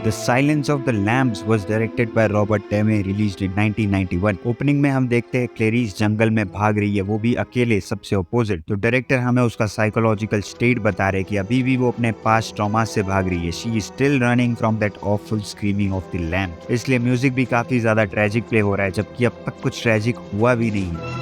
The silence of the lambs was directed by Robert Demme, released in 1991। Opening में हम देखते हैं Clarice जंगल में भाग रही है, वो भी अकेले, सबसे अपोजिट। तो डायरेक्टर हमें उसका साइकोलॉजिकल स्टेट बता रहे कि अभी भी वो अपने पास्ट ट्रॉमा से भाग रही है। She is still running from that awful screaming of the lamp. इसलिए म्यूजिक भी काफी ज्यादा ट्रेजिक प्ले हो रहा है, जबकि अब तक कुछ ट्रेजिक हुआ भी नहीं है।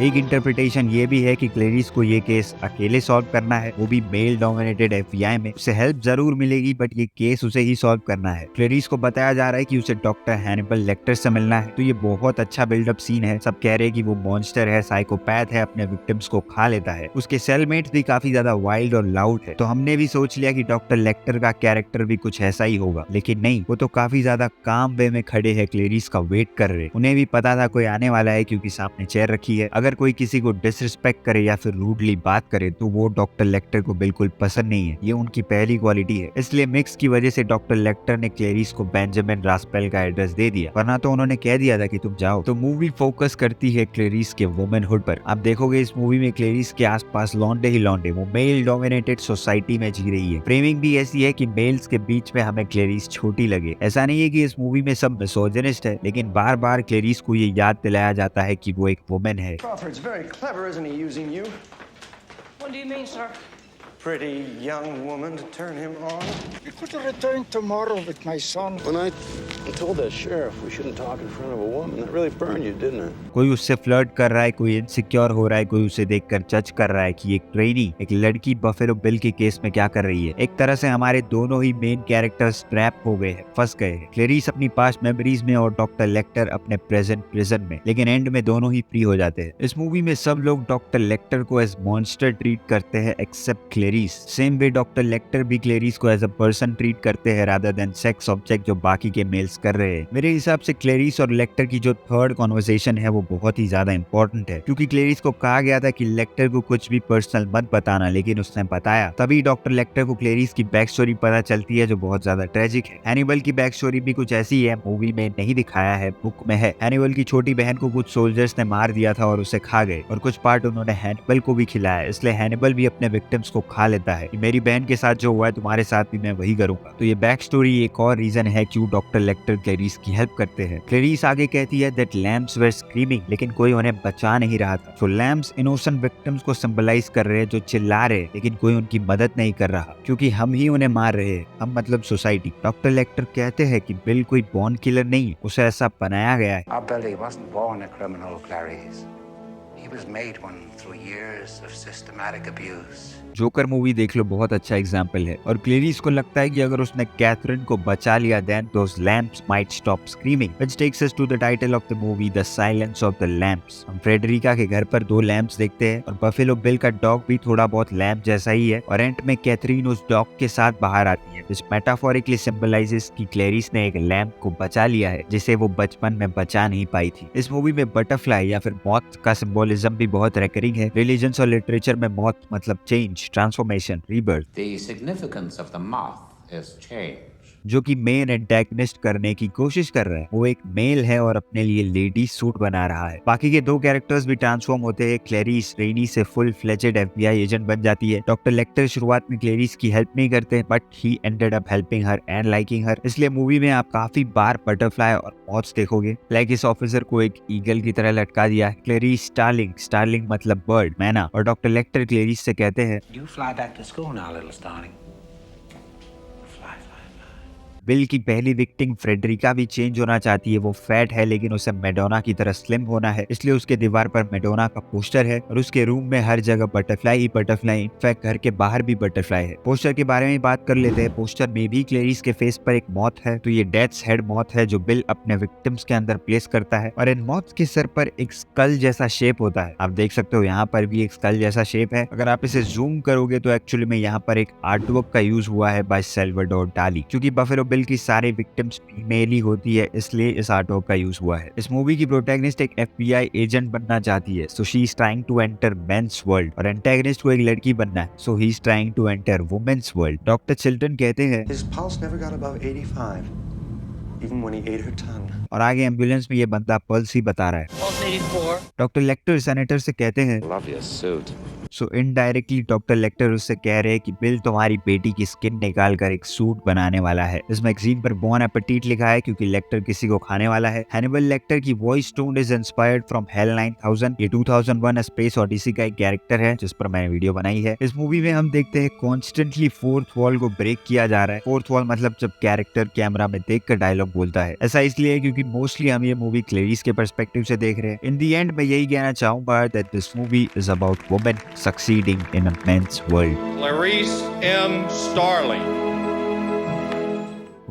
एक इंटरप्रिटेशन ये भी है कि क्लेरिस को ये केस अकेले सॉल्व करना है, वो भी मेल डोमिनेटेड एफबीआई में। उसे हेल्प जरूर मिलेगी, बट ये केस उसे ही सॉल्व करना है। क्लेरिस को बताया जा रहा है कि उसे डॉक्टर हैनिबल लेक्टर से मिलना है। तो ये बहुत अच्छा बिल्डअप सीन है। सब कह रहे हैं कि वो मॉन्स्टर है, साइकोपैथ है, अपने विक्टिम्स को खा लेता है। उसके सेलमेट्स भी काफी ज्यादा वाइल्ड और लाउड है। तो हमने भी सोच लिया कि डॉक्टर लेक्टर का कैरेक्टर भी कुछ ऐसा ही होगा, लेकिन नहीं, वो तो काफी ज्यादा काम वे में खड़े हैं, क्लेरिस का वेट कर रहे। उन्हें भी पता था कोई आने वाला है, क्योंकि सामने चेयर रखी है। अगर कोई किसी को डिसरिस्पेक्ट करे या फिर रूडली बात करे तो वो डॉक्टर लेक्टर को बिल्कुल पसंद नहीं है। ये उनकी पहली क्वालिटी है। इसलिए मिक्स की वजह से डॉक्टर लेक्टर ने क्लेरिस को बेंजामिन रास्पेल का एड्रेस दे दिया, वरना तो उन्होंने कह दिया था कि तुम जाओ। तो मूवी फोकस करती है क्लेरिस के वुमेनहुड पर। आप देखोगे इस मूवी में क्लेरिस के आसपास लौंडे ही लौंडे, वो मेल डोमिनेटेड सोसाइटी में जी रही है। फ्रेमिंग भी ऐसी है कि मेल्स के बीच में हमें क्लेरिस छोटी लगे। ऐसा नहीं है कि इस मूवी में सब मिसोजिनिस्ट है, लेकिन बार बार क्लेरिस को ये याद दिलाया जाता है कि वो एक वुमेन है। Crawford's very clever, isn't he, using you? What do you mean, sir? Pretty young woman to turn him on. You could have returned tomorrow with my son. When I told that sheriff we shouldn't talk in front of a woman, that really burned you, didn't it? कोई उससे flirt कर रहा है, कोई insecure हो रहा है, कोई उसे देखकर जज कर रहा है कि एक ट्रेनी, एक लड़की बफेलो बिल के केस में क्या कर रही है। एक तरह से हमारे दोनों ही मेन कैरेक्टर्स ट्रैप हो गए हैं, फंस गए हैं। क्लेरिस अपनी पास्ट मेमोरीज में और डॉक्टर लेक्टर अपने प्रेजेंट प्रिजन में, लेकिन एंड में दोनों ही फ्री हो जाते हैं। इस मूवी में सब लोग डॉक्टर लेक्टर को एज मॉन्स्टर ट्रीट करते हैं except Clarice. Same way doctor Lecter भी क्लेरिस को एज अ पर्सन ट्रीट करते हैं रादर देन सेक्स ऑब्जेक्ट जो बाकी के मेल्स कर रहे हैं। मेरे हिसाब से क्लेरिस और लेक्टर की जो थर्ड कॉन्वर्सेशन है वो बहुत ही ज्यादा इंपॉर्टेंट है, क्योंकि क्लेरिस को कहा गया था कि लेक्टर को कुछ भी पर्सनल मत बताना, लेकिन उसने बताया। तभी डॉक्टर लेक्टर को क्लेरिस की बैक स्टोरी पता चलती है, जो बहुत ज्यादा ट्रेजिक है। हैनिबल की बैक स्टोरी भी कुछ ऐसी है, मूवी में नहीं दिखाया है, बुक में है। हैनिबल की छोटी बहन को कुछ सोल्जर्स ने मार दिया था और उसे खा गए, और कुछ पार्ट उन्होंने हैनिबल को भी खिलाया। इसलिए हैनिबल भी अपने विक्टिम्स को खा लेता है। मेरी बहन के साथ जो हुआ है तुम्हारे साथ भी मैं वही करूंगा। तो ये बैक स्टोरी एक और रीजन है क्यों डॉक्टर लेक्टर क्लेरिस की हेल्प करते हैं। क्लेरिस आगे कहती है दैट लैम्प्स वर स्क्रीमिंग, लेकिन कोई उन्हें बचा नहीं रहा था। तो लैम्प्स इनोसेंट विक्टिम्स को सिंबलाइज कर रहे हैं, जो चिल्ला रहे, लेकिन कोई उनकी मदद नहीं कर रहा, क्योंकि हम ही उन्हें मार रहे हैं, हम मतलब सोसाइटी। डॉक्टर लेक्टर कहते हैं कि बिल कोई बॉर्न किलर नहीं है, उसे ऐसा बनाया गया है। Our Billy wasn't born a criminal, Clarice. He was made one through years of systematic abuse. Joker movie देख लो, बहुत अच्छा एग्जाम्पल है। और क्लेरिस को लगता है कि अगर उसने कैथरीन को बचा लिया then those lambs might stop screaming, which takes us to the title of the movie the silence of the lambs. हम फ्रेडरिका के घर पर 2 लैम्प्स देखते हैं, और बफेलो बिल का डॉग भी थोड़ा बहुत लैम्प जैसा ही है। और एंड में कैथरीन उस डॉग के साथ बाहर आती है, which metaphorically symbolizes कि क्लेरिस ने एक लैम्प को बचा लिया है, जिसे वो बचपन में बचा नहीं पाई थी। इस मूवी में बटरफ्लाई या फिर मौत का सिंबोलिज्म भी बहुत रेकरिंग है। रिलीजन्स और लिटरेचर में मौत मतलब change, transformation, rebirth. The significance of the moth is change. जो कि मेन एंटेगनिस्ट करने की कोशिश कर रहा है। वो एक मेल है और अपने लिए लेडी सूट बना रहा है। बाकी के 2 कैरेक्टर्स भी ट्रांसफॉर्म होते हैं। क्लेरिस ट्रेनी से फुल फ्लेजेड एफबीआई एजेंट बन जाती है। डॉक्टर लेक्टर शुरुआत में क्लेरिस की हेल्प नहीं करते, but he ended up helping her and liking her. इसलिए मूवी में आप काफी बार बटरफ्लाई और मॉथ्स देखोगे। लाइक इस ऑफिसर को एक ईगल की तरह लटका दिया है। क्लेरिस स्टार्लिंग, स्टार्लिंग मतलब बर्ड, मैना। और डॉक्टर लेक्टर क्लेरिस से कहते हैं You fly back to school now, little starling. Bill की पहली विक्टिम फ्रेडरिका भी चेंज होना चाहती है। वो फैट है, लेकिन उसे मैडोना की तरह स्लिम होना है, इसलिए उसके दीवार पर मैडोना का पोस्टर है, और उसके रूम में हर जगह बटरफ्लाई ही बटरफ्लाई, इनफैक्ट घर के बाहर भी बटरफ्लाई है। पोस्टर के बारे में बात कर लेते हैं। पोस्टर में भी क्लेरिस के फेस पर एक मॉथ है। तो ये डेथ्स हेड मॉथ है, जो बिल अपने विक्टिम्स के अंदर प्लेस करता है। और इन मॉथ के सर पर एक स्कल जैसा शेप होता है। आप देख सकते हो यहाँ पर भी एक स्कल जैसा शेप है। अगर आप इसे जूम करोगे तो एक्चुअली में यहाँ पर एक आर्टवर्क का यूज हुआ है बाय सैल्वाडोर डाली। क्योंकि बफेलो बिल की सारी विक्टिम्स फीमेल ही होती है, इसलिए इस आर्टवर्क का यूज हुआ है। इस मूवी की प्रोटैगनिस्ट एक एफबीआई एजेंट बनना चाहती है, so she is trying to enter men's world. और एंटेगनिस्ट को एक लड़की बनना है, so he is trying to enter women's world. Doctor Chilton कहते हैं His pulse never got above 85, even when he ate her tongue. और आगे एम्बुलेंस में ये बंदा पल्स ही बता रहा है। Pulse 84. डॉक्टर लेक्टर सेनेटर से कहते हैं Love your suit. So indirectly doctor lateral उससे कह रहे हैं कि बिल तुम्हारी बेटी की स्किन निकाल कर एक सूट बनाने वाला है। इस मैगजीन पर बॉन एपेटिट लिखा है क्योंकि लेक्टर किसी को खाने वाला है। हैनिबल लेक्टर की voice tone is inspired from hello 9000। ये 2001 स्पेस ओडिसी का एक कैरेक्टर है जिस पर मैंने वीडियो बनाई है। इस मूवी में हम देखते हैं कॉन्स्टेंटली फोर्थ वॉल को ब्रेक किया जा रहा है। फोर्थ वॉल मतलब जब कैरेक्टर कैमरा में देखकर डायलॉग बोलता है। ऐसा इसलिए क्योंकि मोस्टली हम ये मूवी क्लेरिस के पर्सपेक्टिव से देख रहे हैं। इन दी एंड मैं यही कहना चाहूंगा that this movie is about women succeeding in a mains world. Clarice M. Starling.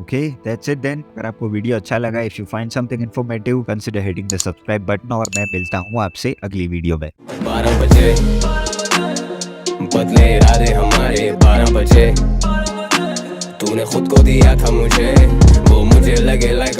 Okay, that's it then. अगर आपको वीडियो अच्छा लगा, if you find something informative, consider hitting the subscribe button और मैं मिलता हूँ आपसे अगली वीडियो में। 12 बजे बदले इरादे हमारे 12 बजे तूने खुद को दिया था मुझे, वो मुझे लगे लाइक